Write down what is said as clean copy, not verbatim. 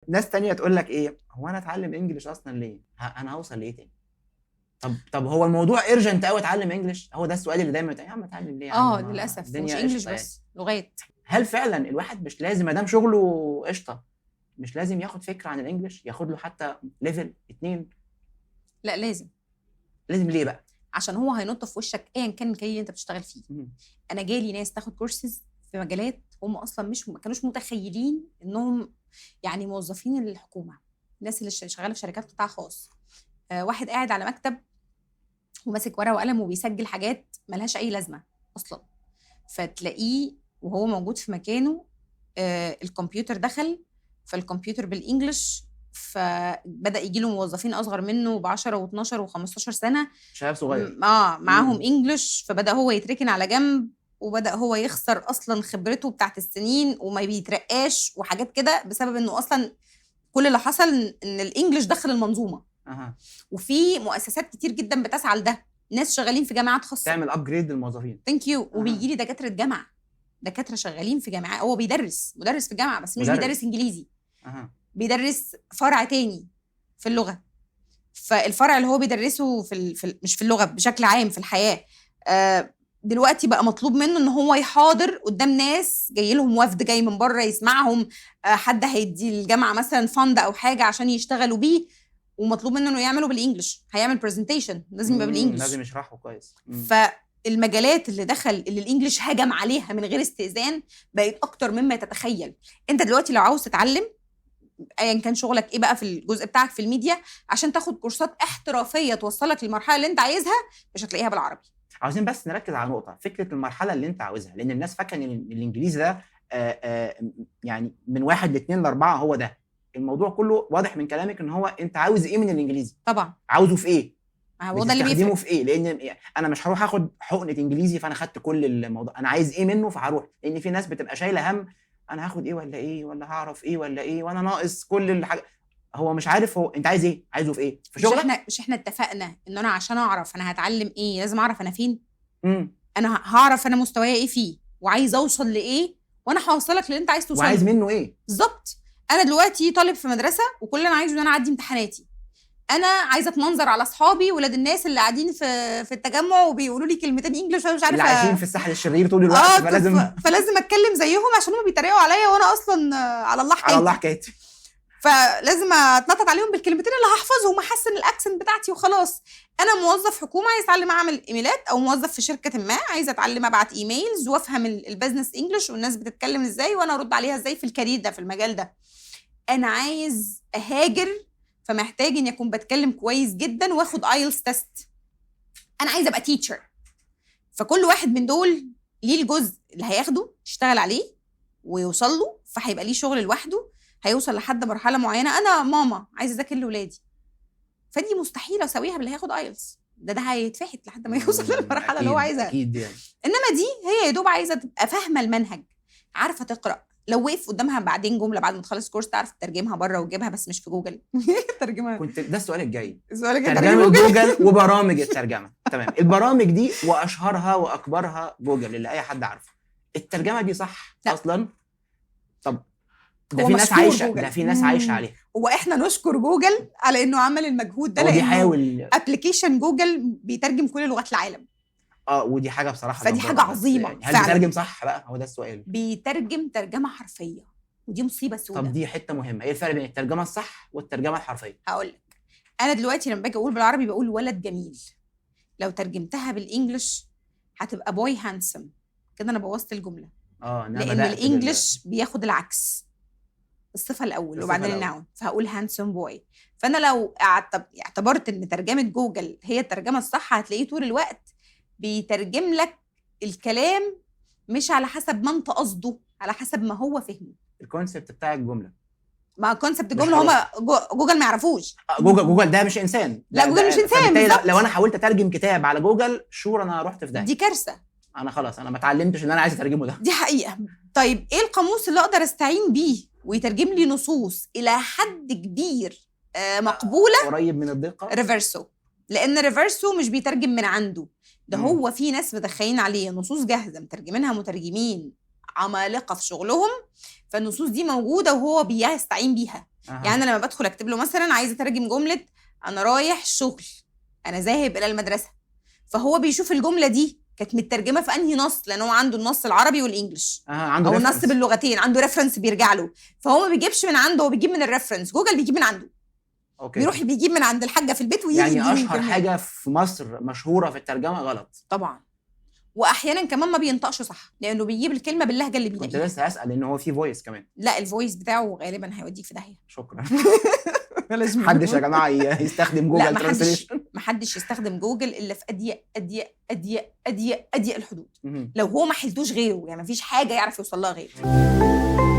ناس تانية تقول لك ايه، هو انا اتعلم انجليش اصلا ليه؟ انا هوصل لايه تاني؟ طب هو الموضوع ايرجنت قوي اتعلم انجليش؟ هو ده السؤال اللي دايما يا عم اتعلم ليه يا عم؟ للاسف. مش الدنيا انجليش قشطة يعني. بس، لغات. هل فعلا الواحد مش لازم ما دام شغله قشطه مش لازم ياخد فكره عن الانجليش، ياخد له حتى ليفل 2؟ لا لازم. لازم ليه بقى؟ عشان هو هينط في وشك ايا كان الكارير اللي انت بتشتغل فيه. انا جالي ناس تاخد كورسز في مجالات هم اصلا ما كانوش متخيلين انهم يعني موظفين الحكومه، الناس اللي شغاله في شركات قطاع خاص. واحد قاعد على مكتب وماسك ورقه وقلم وبيسجل حاجات ملهاش اي لازمه اصلا، فتلاقيه وهو موجود في مكانه الكمبيوتر دخل، فالكمبيوتر بالانجلش، فبدا يجي له موظفين اصغر منه ب10 و12 و15 سنه، شباب صغير معاهم انجلش، فبدا هو يتركن على جنب، وبدا هو يخسر اصلا خبرته بتاعت السنين وما بيترقاش وحاجات كده، بسبب انه اصلا كل اللي حصل ان الانجليش دخل المنظومه. وفي مؤسسات كتير جدا بتسعى لده، ناس شغالين في جامعات خاصه تعمل ابجريد للموظفين. ثانك يو. وبيجي لي دكاتره جامعه، دكاتره شغالين في جامعات، هو مدرس في الجامعه بس مش بيدرس انجليزي، بيدرس فرع تاني في اللغه، فالفرع اللي هو بيدرسه مش في اللغه، بشكل عام في الحياه. دلوقتي بقى مطلوب منه ان هو يحاضر قدام ناس جاي لهم وفد جاي من بره يسمعهم، حد هيدي الجامعه مثلا فند او حاجه عشان يشتغلوا بيه، ومطلوب منه انه يعمله بالانجلش، هيعمل برزنتيشن لازم يبقى بالانجلش، لازم يشرحه كويس. فالمجالات اللي اللي الانجليش هجم عليها من غير استئذان بقت اكتر مما تتخيل. انت دلوقتي لو عاوز تتعلم ايا كان شغلك ايه بقى في الجزء بتاعك في الميديا، عشان تاخد كورسات احترافيه توصلك للمرحله اللي انت عايزها، مش هتلاقيها بالعربي. عاوزين بس نركز على نقطه، فكره المرحله اللي انت عاوزها، لان الناس فاكره ان الانجليزي ده يعني من 1 ل2 ل4 هو ده الموضوع كله. واضح من كلامك ان هو انت عاوز ايه من الانجليزي. طبعا عاوزه في ايه، هو ده اللي بيفرق في ايه، لان انا مش هروح اخد حقنه انجليزي فانا خدت كل الموضوع، انا عايز ايه منه فهروح. لان في ناس بتبقى شايله هم انا هاخد ايه ولا ايه ولا هعرف ايه ولا ايه وانا ناقص كل الحاجه، هو مش عارف هو انت عايز ايه، عايزه في ايه في شغلك. مش احنا اتفقنا ان انا عشان اعرف انا هتعلم ايه لازم اعرف انا فين. انا هعرف انا مستواي ايه فيه وعايز اوصل لايه، وانا هوصلك اللي انت عايز توصل وعايز منه ايه بالظبط. انا دلوقتي طالب في مدرسه وكل اللي انا عايزه ان انا اعدي امتحاناتي، انا عايزه اتمنظر على اصحابي ولاد الناس اللي قاعدين في التجمع وبيقولوا لي كلمتين انجلش وانا مش عارفه، اللي عايشين في الساحل الشرير طول الوقت، فلازم اتكلم زيهم عشان هم بيتريقوا عليا وانا اصلا على الله حكايتي، فلازم اتنطط عليهم بالكلمتين اللي هحفظهم واحسن الاكسنت بتاعتي وخلاص. انا موظف حكومه عايز اتعلم اعمل ايميلات، او موظف في شركه ما عايزه اتعلم ابعت ايميلز وافهم البزنس انجلش والناس بتتكلم ازاي وانا ارد عليها ازاي في الكارير ده في المجال ده. انا عايز اهاجر، فمحتاج اني اكون بتكلم كويس جدا واخد ايلتس تيست. انا عايزه ابقى تيتشر، فكل واحد من دول ليه الجزء اللي هياخده يشتغل عليه ويوصل له، فهيبقى ليه شغل لوحده، هيوصل لحد مرحله معينه. انا ماما عايزه اذاكر لاولادي، فدي مستحيل اسويها باللي هياخد ايلتس، ده هيتفحت لحد ما يوصل للمرحله اللي هو عايزها اكيد يعني. انما دي هي يا دوب عايزه تبقى فاهمه المنهج، عارفه تقرا، لو وقف قدامها بعدين جمله بعد ما تخلص كورس تعرف تترجمها بره وتجيبها، بس مش في جوجل ترجمها. كنت ده السؤال الجاي، ترجمه جوجل وبرامج الترجمه. تمام، البرامج دي واشهرها واكبرها جوجل اللي اي حد عارفه، الترجمه دي صح لا. اصلا طب ده في ناس عايشه جوجل. ده في ناس عايشه عليه، واحنا نشكر جوجل على انه عمل المجهود ده، لانه ابلكيشن جوجل بيترجم كل لغات العالم. ودي حاجه بصراحه، فدي حاجه عظيمه يعني. هل بيترجم صح بقى؟ هو ده السؤال. بيترجم ترجمه حرفيه، ودي مصيبه سوداء. طب دي حته مهمه، ايه الفرق بين الترجمه الصح والترجمه الحرفيه؟ هقول لك. انا دلوقتي لما باجي اقول بالعربي بقول ولد جميل، لو ترجمتها بالانجلش هتبقى بوي هانسم، كده انا بوظت الجمله. لان الانجلش بياخد العكس، الصفه الاول وبعدين الناون، فهقول هانسم بوي. فانا لو اعتبرت ان ترجمه جوجل هي الترجمه الصح، هتلاقيه طول الوقت بيترجم لك الكلام مش على حسب ما انت قصده، على حسب ما هو فهمه. الكونسبت بتاع الجمله، ما كونسبت الجمله هما جوجل ما يعرفوش. جوجل ده مش انسان. لا جوجل مش انسان. لو انا حاولت اترجم كتاب على جوجل انا رحت في ده، دي كارثه. انا خلاص انا ما اتعلمتش اللي انا عايز اترجمه ده. دي حقيقه. طيب ايه القاموس اللي اقدر استعين بيه ويترجم لي نصوص الى حد كبير مقبوله قريب من الدقه؟ ريفرسو. لان ريفرسو مش بيترجم من عنده، ده هو في ناس مدخلين عليه نصوص جاهزه مترجمينها مترجمين عمالقه في شغلهم، فالنصوص دي موجوده وهو بيستعين بيها. يعني انا لما بدخل اكتب له مثلا عايزه اترجم جمله انا رايح الشغل، انا ذاهب الى المدرسه، فهو بيشوف الجمله دي كانت مترجمه في انهي نص، لان هو عنده النص العربي والانجليش عنده او النص باللغتين، عنده ريفرنس بيرجع له، فهو ما بيجيبش من عنده، هو بيجيب من الريفرنس، جوجل بيجيب من عنده. اوكي. بيروح بيجيب من عند الحاجه في البيت ويجي يعني اشهر حاجه في مصر مشهوره في الترجمه غلط طبعا، واحيانا كمان ما بينطقش صح لانه بيجيب الكلمه باللهجه اللي بيلاقيها. كنت لسه هسال ان هو في فويس كمان. لا الفويس بتاعه غالبا هيوديك في داهيه. شكرا. محدش يا جماعه يستخدم جوجل ترانسليشن. محدش يستخدم جوجل الا في اضيق الحدود. لو هو ما حلتوش غيره، يعني مفيش حاجه يعرف يوصل لها غيره.